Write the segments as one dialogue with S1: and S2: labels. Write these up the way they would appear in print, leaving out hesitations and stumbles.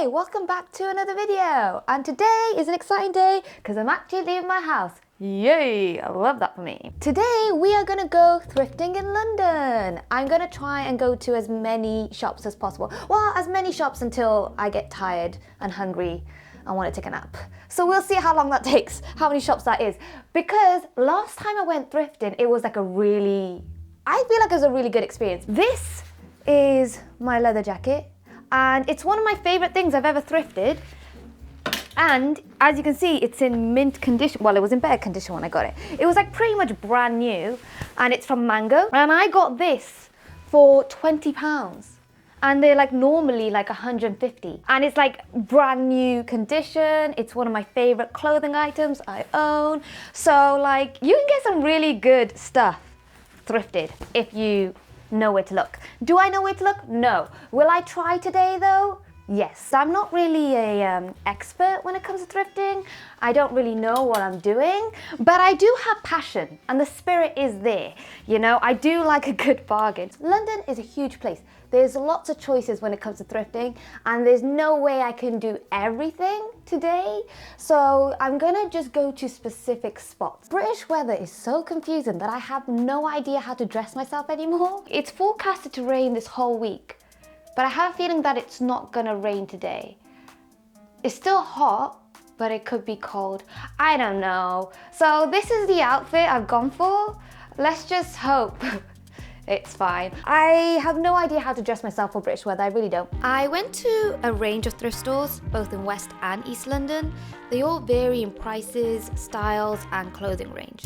S1: Hi, welcome back to another video. And today is an exciting day because I'm actually leaving my house. Yay, I love that for me. Today we are gonna go thrifting in London. I'm gonna try and go to as many shops as possible. Well, as many shops until I get tired and hungry and want to take a nap. So we'll see how long that takes, how many shops that is. Because last time I went thrifting, it was like I feel like it was a really good experience. This is my leather jacket. And it's one of my favorite things I've ever thrifted. And as you can see, it's in mint condition. Well, it was in better condition when I got it. It was like pretty much brand new, and it's from Mango. And I got this for £20. And they're like normally like 150. And it's like brand new condition. It's one of my favorite clothing items I own. So like you can get some really good stuff thrifted if you know where to look. Do I know where to look? No. Will I try today though? Yes. I'm not really a expert when it comes to thrifting. I don't really know what I'm doing, but I do have passion and the spirit is there. You know, I do like a good bargain. London is a huge place. There's lots of choices when it comes to thrifting, and there's no way I can do everything today. So I'm gonna just go to specific spots. British weather is so confusing that I have no idea how to dress myself anymore. It's forecasted to rain this whole week, but I have a feeling that it's not gonna rain today. It's still hot, but it could be cold. I don't know. So this is the outfit I've gone for. Let's just hope it's fine. I have no idea how to dress myself for British weather, I really don't. I went to a range of thrift stores, both in West and East London. They all vary in prices, styles, and clothing range.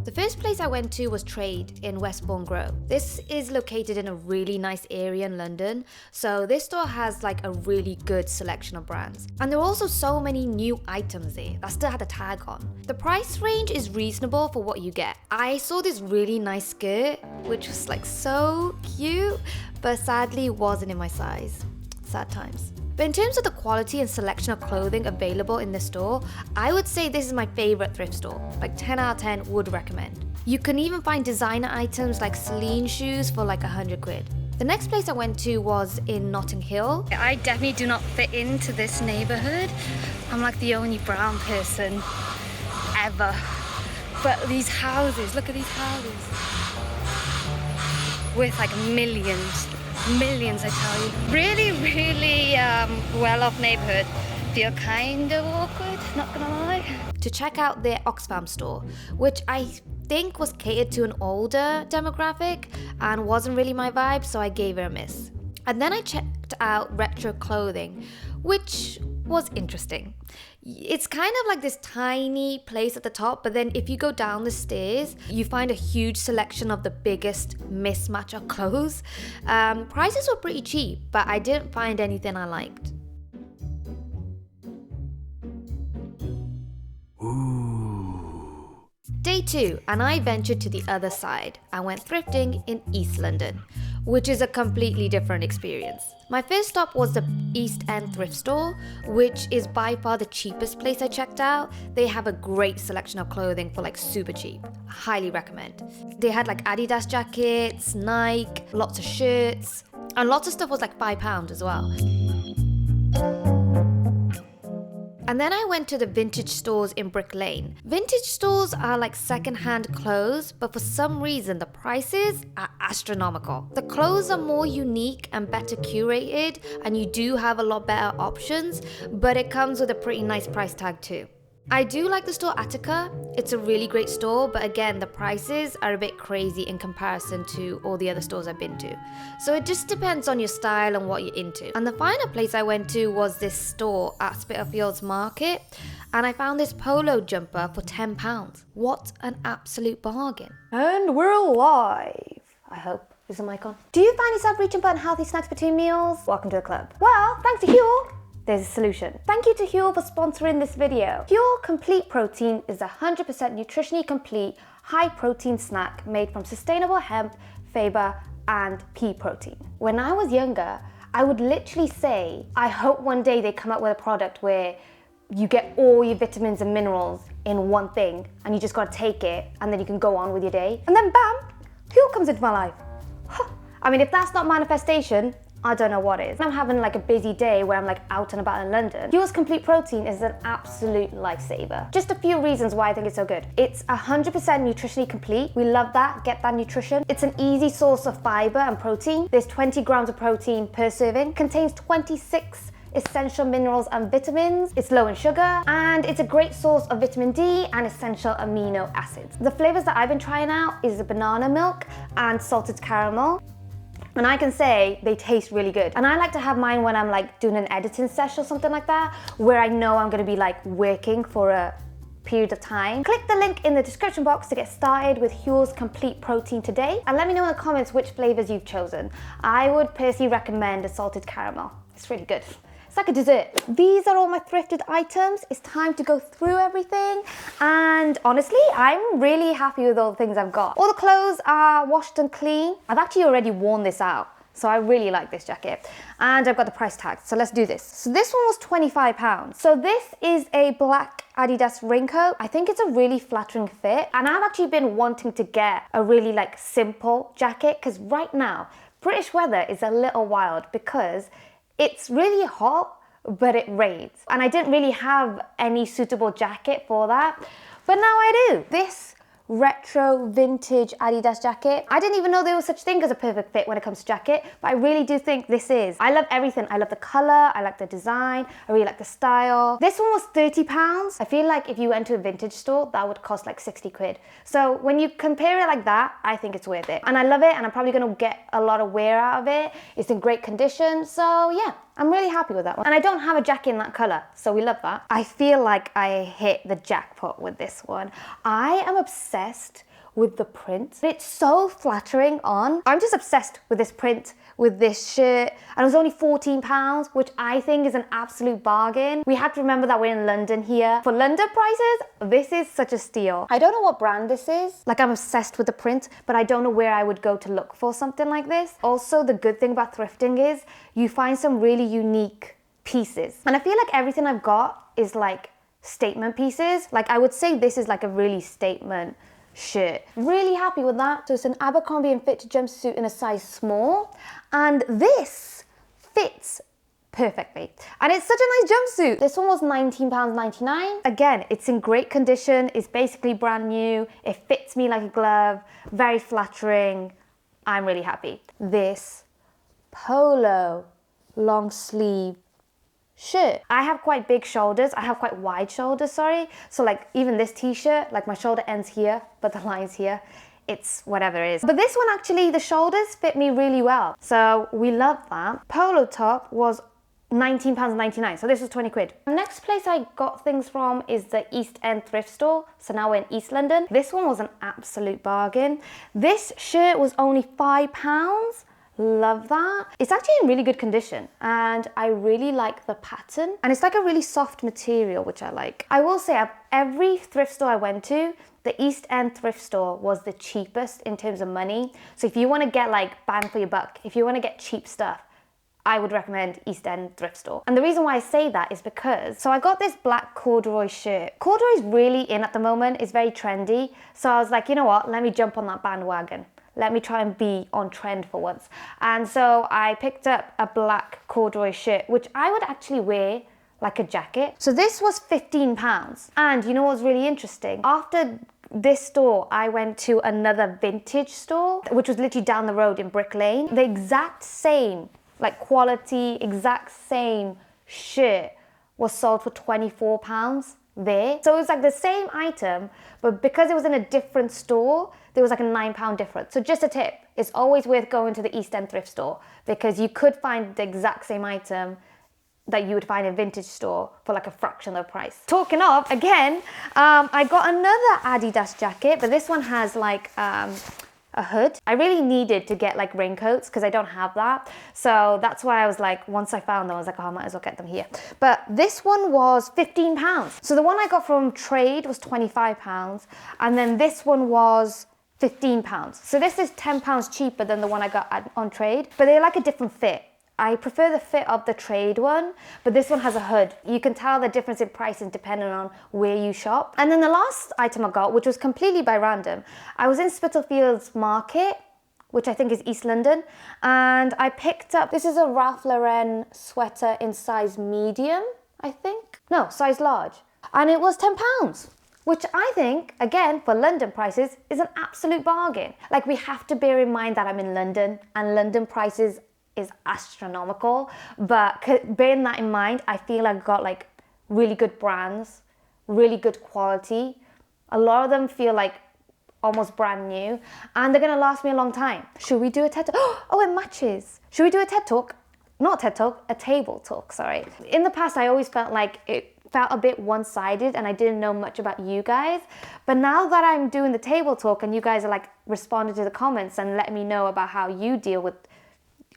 S1: The first place I went to was Trade in Westbourne Grove. This is located in a really nice area in London, so this store has like a really good selection of brands. And there are also so many new items there that still had a tag on. The price range is reasonable for what you get. I saw this really nice skirt, which was like so cute, but sadly wasn't in my size. Sad times. But in terms of the quality and selection of clothing available in the store, I would say this is my favorite thrift store. Like 10 out of 10 would recommend. You can even find designer items like Celine shoes for like 100 quid. The next place I went to was in Notting Hill. I definitely do not fit into this neighborhood. I'm like the only brown person ever. But these houses, look at these houses. Worth like millions. Millions, I tell you. Really, really well-off neighborhood. Feel kind of awkward, not gonna lie. To check out their Oxfam store, which I think was catered to an older demographic and wasn't really my vibe, so I gave it a miss. And then I checked out retro clothing, which was interesting. It's kind of like this tiny place at the top, but then if you go down the stairs, you find a huge selection of the biggest mismatch of clothes. Prices were pretty cheap, but I didn't find anything I liked. Ooh. Day 2, and I ventured to the other side. I went thrifting in East London, which is a completely different experience. My first stop was the East End thrift store, which is by far the cheapest place I checked out. They have a great selection of clothing for like super cheap. Highly recommend. They had like Adidas jackets, Nike, lots of shirts, and lots of stuff was like £5 as well. And then I went to the vintage stores in Brick Lane. Vintage stores are like second-hand clothes, but for some reason the prices are astronomical. The clothes are more unique and better curated, and you do have a lot better options, but it comes with a pretty nice price tag too. I do like the store Attica. It's a really great store, but again, the prices are a bit crazy in comparison to all the other stores I've been to. So it just depends on your style and what you're into. And the final place I went to was this store at SPITALFIELDS Market, and I found this polo jumper for £10. What an absolute bargain. And we're live, I hope. Is the mic on? Do you find yourself reaching for unhealthy snacks between meals? Welcome to the club. Well, thanks to Huel, there's a solution. Thank you to Huel for sponsoring this video. Huel Complete Protein is a 100% nutritionally complete, high-protein snack made from sustainable hemp, fiber, and pea protein. When I was younger, I would literally say, I hope one day they come up with a product where you get all your vitamins and minerals in one thing, and you just gotta take it, and then you can go on with your day. And then bam, Huel comes into my life. I mean, if that's not manifestation, I don't know what is. I'm having like a busy day where I'm like out and about in London. Huel's Complete Protein is an absolute lifesaver. Just a few reasons why I think it's so good. It's 100% nutritionally complete. We love that, get that nutrition. It's an easy source of fiber and protein. There's 20 grams of protein per serving. Contains 26 essential minerals and vitamins. It's low in sugar, and it's a great source of vitamin D and essential amino acids. The flavors that I've been trying out is the banana milk and salted caramel. And I can say they taste really good. And I like to have mine when I'm like doing an editing session or something like that, where I know I'm gonna be like working for a period of time. Click the link in the description box to get started with Huel's Complete Protein today. And let me know in the comments which flavors you've chosen. I would personally recommend the salted caramel. It's really good. It's like a dessert. These are all my thrifted items. It's time to go through everything. And honestly, I'm really happy with all the things I've got. All the clothes are washed and clean. I've actually already worn this out, so I really like this jacket. And I've got the price tag, so let's do this. So this one was £25. So this is a black Adidas raincoat. I think it's a really flattering fit. And I've actually been wanting to get a really like simple jacket, because right now, British weather is a little wild because it's really hot, but it rains. And I didn't really have any suitable jacket for that, but now I do. This retro vintage Adidas jacket. I didn't even know there was such thing as a perfect fit when it comes to jacket, but I really do think this is. I love everything. I love the color, I like the design, I really like the style. This one was £30. I feel like if you went to a vintage store, that would cost like 60 quid. So when you compare it like that, I think it's worth it. And I love it, and I'm probably gonna get a lot of wear out of it. It's in great condition, so yeah. I'm really happy with that one. And I don't have a jacket in that color, so we love that. I feel like I hit the jackpot with this one. I am obsessed with the print. It's so flattering on. I'm just obsessed with this print, with this shirt, and it was only £14, which I think is an absolute bargain. We have to remember that we're in London here. For London prices, this is such a steal. I don't know what brand this is. Like, I'm obsessed with the print, but I don't know where I would go to look for something like this. Also, the good thing about thrifting is you find some really unique pieces. And I feel like everything I've got is like statement pieces. Like, I would say this is like a really statement shirt. Really happy with that. So it's an Abercrombie & Fitch jumpsuit in a size small, and this fits perfectly. And it's such a nice jumpsuit. This one was £19.99. Again, it's in great condition. It's basically brand new. It fits me like a glove. Very flattering. I'm really happy. This polo long sleeve shirt. I have quite big shoulders. I have quite wide shoulders, sorry. So like even this t-shirt, like my shoulder ends here, but the line's here. It's whatever it is. But this one actually, the shoulders fit me really well. So we love that. Polo top was £19.99, so this was 20 quid. The next place I got things from is the East End thrift store. So now we're in East London. This one was an absolute bargain. This shirt was only £5. Love that. It's actually in really good condition, and I really like the pattern, and it's like a really soft material, which I like. I will say, every thrift store I went to, the East End thrift store was the cheapest in terms of money. So if you want to get like bang for your buck, if you want to get cheap stuff, I would recommend East End thrift store. And the reason why I say that is because, so I got this black corduroy shirt. Corduroy is really in at the moment. It's very trendy. So I was like, you know what, let me jump on that bandwagon. Let me try and be on trend for once. And so I picked up a black corduroy shirt, which I would actually wear like a jacket. So this was £15. And you know what's really interesting? After this store, I went to another vintage store, which was literally down the road in Brick Lane. The exact same, like quality, exact same shirt was sold for £24 there. So it was like the same item, but because it was in a different store, there was like a £9 difference. So just a tip, it's always worth going to the East End thrift store, because you could find the exact same item that you would find in a vintage store for like a fraction of the price. Talking of, again, I got another Adidas jacket, but this one has like a hood. I really needed to get like raincoats because I don't have that. So that's why I was like, once I found them, I was like, oh, I might as well get them here. But this one was £15. So the one I got from trade was £25. And then this one was £15. So this is £10 cheaper than the one I got on trade, but they're like a different fit. I prefer the fit of the trade one, but this one has a hood. You can tell the difference in prices depending on where you shop. And then the last item I got, which was completely by random, I was in Spitalfields market which I think is East London. And I picked up, this is a Ralph Lauren sweater in size medium, I think. No, size large. And it was £10, which I think, again, for London prices, is an absolute bargain. Like, we have to bear in mind that I'm in London, and London prices is astronomical. But bearing that in mind, I feel I've got like really good brands, really good quality. A lot of them feel like almost brand new, and they're gonna last me a long time. Should we do a TED Talk? Oh, it matches. Should we do a TED Talk? Not a TED Talk, a table talk, sorry. In the past, I always felt like it felt a bit one-sided and I didn't know much about you guys. But now that I'm doing the table talk and you guys are like responding to the comments and letting me know about how you deal with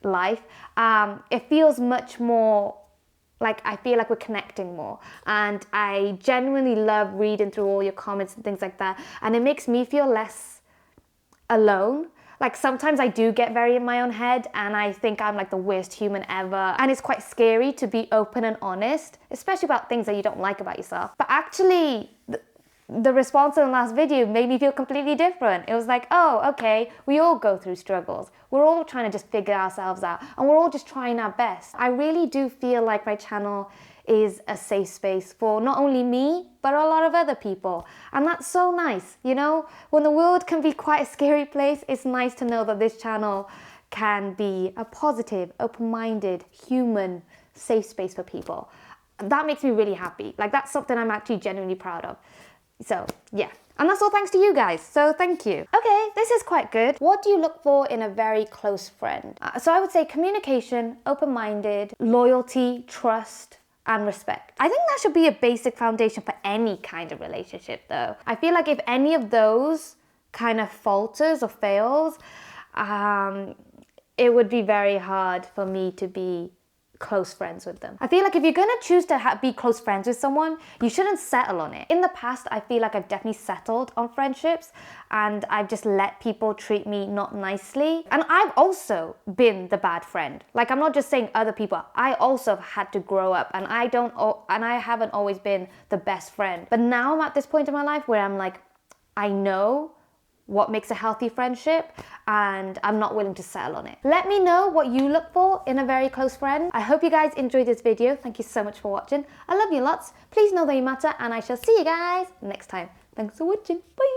S1: life, it feels much more like, I feel like we're connecting more, and I genuinely love reading through all your comments and things like that, and it makes me feel less alone. Like, sometimes I do get very in my own head and I think I'm like the worst human ever, and it's quite scary to be open and honest, especially about things that you don't like about yourself. But actually, the response in the last video made me feel completely different. It was like, oh, okay, we all go through struggles. We're all trying to just figure ourselves out, and we're all just trying our best. I really do feel like my channel is a safe space for not only me, but a lot of other people. And that's so nice, you know? When the world can be quite a scary place, it's nice to know that this channel can be a positive, open-minded, human, safe space for people. That makes me really happy. Like, that's something I'm actually genuinely proud of. So, yeah. And that's all thanks to you guys, so thank you. Okay, this is quite good. What do you look for in a very close friend? So I would say communication, open-minded, loyalty, trust, and respect. I think that should be a basic foundation for any kind of relationship though. I feel like if any of those kind of falters or fails, it would be very hard for me to be close friends with them. I feel like if you're gonna choose to be close friends with someone, you shouldn't settle on it. In the past, I feel like I've definitely settled on friendships and I've just let people treat me not nicely. And I've also been the bad friend. Like, I'm not just saying other people, I also had to grow up, and I haven't always been the best friend. But now I'm at this point in my life where I'm like, I know what makes a healthy friendship, and I'm not willing to settle on it. Let me know what you look for in a very close friend. I hope you guys enjoyed this video. Thank you so much for watching. I love you lots. Please know that you matter, and I shall see you guys next time. Thanks for watching. Bye.